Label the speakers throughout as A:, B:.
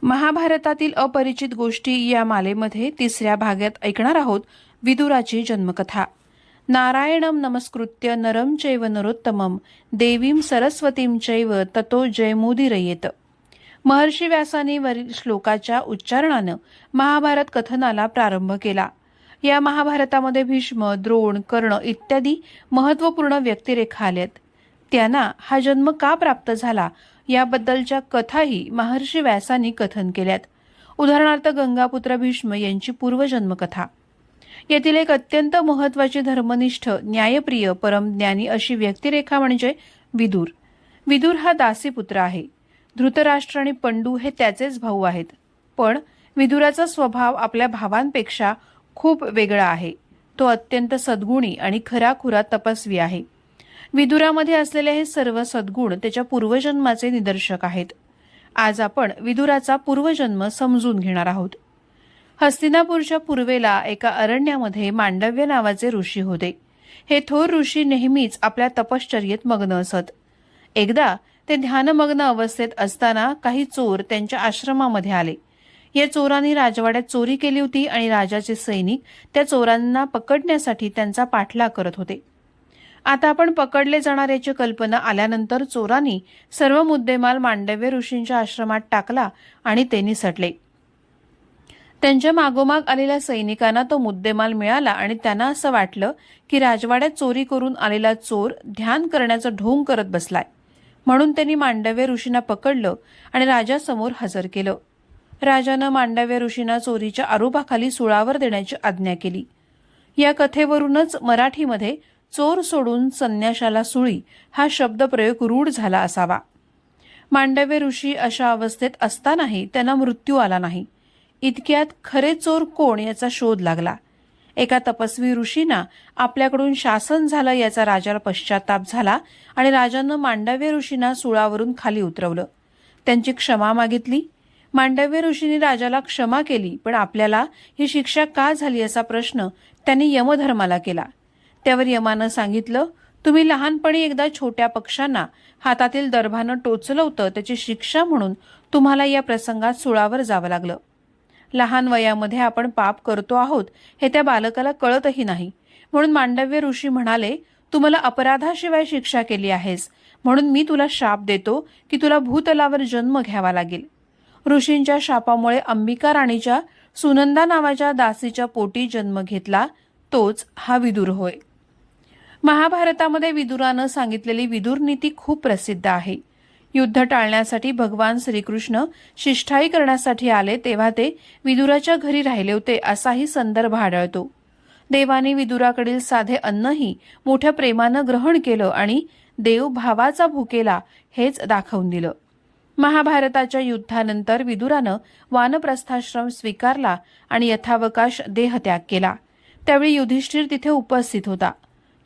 A: महाभारतातील अपरिचित गोष्टी या मालेमध्ये तिसऱ्या भागात ऐकणार आहोत विदुराची जन्मकथा। नारायणं नमस्कृत्य नरं चैव नरोत्तमं देवीं सरस्वतीं चैव ततो जयमुदीरयेत। महर्षी व्यासांनी वरील श्लोकाच्या उच्चारणानं महाभारत कथनाला प्रारंभ केला। या महाभारतामध्ये भीष्म, द्रोण, कर्ण इत्यादी महत्त्वपूर्ण व्यक्तिरेखा आल्यात। त्यांना हा जन्म का प्राप्त झाला याबद्दलच्या कथाही महर्षी व्यासांनी कथन केल्यात। उदाहरणार्थ गंगापुत्र भीष्म यांची पूर्वजन्मकथा। यातील एक अत्यंत महत्त्वाची धर्मनिष्ठ, न्यायप्रिय, परमज्ञानी अशी व्यक्तिरेखा म्हणजे विदुर। विदुर हा दासीपुत्र आहे। धृतराष्ट्र आणि पंडू हे त्याचेच भाऊ आहेत, पण विदुराचा स्वभाव आपल्या भावांपेक्षा खूप वेगळा आहे। तो अत्यंत सद्गुणी आणि खराखुरा तपस्वी आहे। विदुरामध्ये असलेले हे सर्व सद्गुण त्याच्या पूर्वजन्माचे निदर्शक आहेत। आज आपण विदुराचा पूर्वजन्म समजून घेणार आहोत। हस्तिनापूरच्या पूर्वेला एका अरण्यामध्ये मांडव्य नावाचे ऋषी होते। हे थोर ऋषी नेहमीच आपल्या तपश्चर्येत मग्न असत। एकदा ते ध्यानमग्न अवस्थेत असताना काही चोर त्यांच्या आश्रमामध्ये आले। या चोरांनी राजवाड्यात चोरी केली होती आणि राजाचे सैनिक त्या चोरांना पकडण्यासाठी त्यांचा पाठलाग करत होते। आता आपण पकडले जाणार याची कल्पना आल्यानंतर चोरांनी सर्व मुद्देमाल मांडव्य ऋषींच्या आश्रमात टाकला आणि ते निसटले। त्यांच्या मागोमाग आलेल्या सैनिकांना तो मुद्देमाल मिळाला आणि त्यांना असं वाटलं की राजवाड्यात चोरी करून आलेला चोर ध्यान करण्याचं ढोंग करत बसलाय, म्हणून त्यांनी मांडव्य ऋषींना पकडलं आणि राजासमोर हजर केलं। राजानं मांडव्य ऋषींना चोरीच्या आरोपाखाली सुळावर देण्याची आज्ञा केली। या कथेवरूनच मराठीमध्ये चोर सोडून संन्याशाला सुळी हा शब्दप्रयोग रूढ झाला असावा। मांडव्य ऋषी अशा अवस्थेत असतानाही त्यांना मृत्यू आला नाही। इतक्यात खरे चोर कोण याचा शोध लागला। एका तपस्वी ऋषींना आपल्याकडून शासन झालं याचा राजाला पश्चाताप झाला आणि राजानं मांडव्य ऋषींना सुळावरून खाली उतरवलं। त्यांची क्षमा मागितली। मांडव्य ऋषींनी राजाला क्षमा केली, पण आपल्याला ही शिक्षा का झाली असा प्रश्न त्यांनी यमधर्माला केला। त्यावर यमानं सांगितलं, तुम्ही लहानपणी एकदा छोट्या पक्षांना हातातील दर्भानं टोचलं होतं, त्याची शिक्षा म्हणून तुम्हाला या प्रसंगात सुळावर जावं लागलं। लहान वयामध्ये आपण पाप करतो आहोत हे त्या बालकाला कळतही नाही, म्हणून मांडव्य ऋषी म्हणाले, तू मला अपराधाशिवाय शिक्षा केली आहेस, म्हणून मी तुला शाप देतो की तुला भूतलावर जन्म घ्यावा लागेल। ऋषींच्या शापामुळे अंबिका राणीच्या सुनंदा नावाच्या दासीच्या पोटी जन्म घेतला, तोच हा विदुर होय। महाभारतामध्ये विदुरानं सांगितलेली विदुर नीती खूप प्रसिद्ध आहे। युद्ध टाळण्यासाठी भगवान श्रीकृष्ण शिष्टाई करण्यासाठी आले तेव्हा ते विदुराच्या घरी राहिले होते असाही संदर्भ आढळतो। देवाने विदुराकडील साधे अन्नही मोठ्या प्रेमानं ग्रहण केलं आणि देव भावाचा भुकेला हेच दाखवून दिलं। महाभारताच्या युद्धानंतर विदुरानं वानप्रस्थाश्रम स्वीकारला आणि यथावकाश देहत्याग केला। त्यावेळी युधिष्ठिर तिथे उपस्थित होता।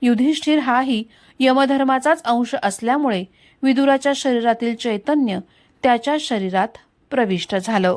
A: युधिष्ठिर हाही यमधर्माचाच अंश असल्यामुळे विदुराच्या शरीरातील चैतन्य त्याच्या शरीरात प्रविष्ट झालं।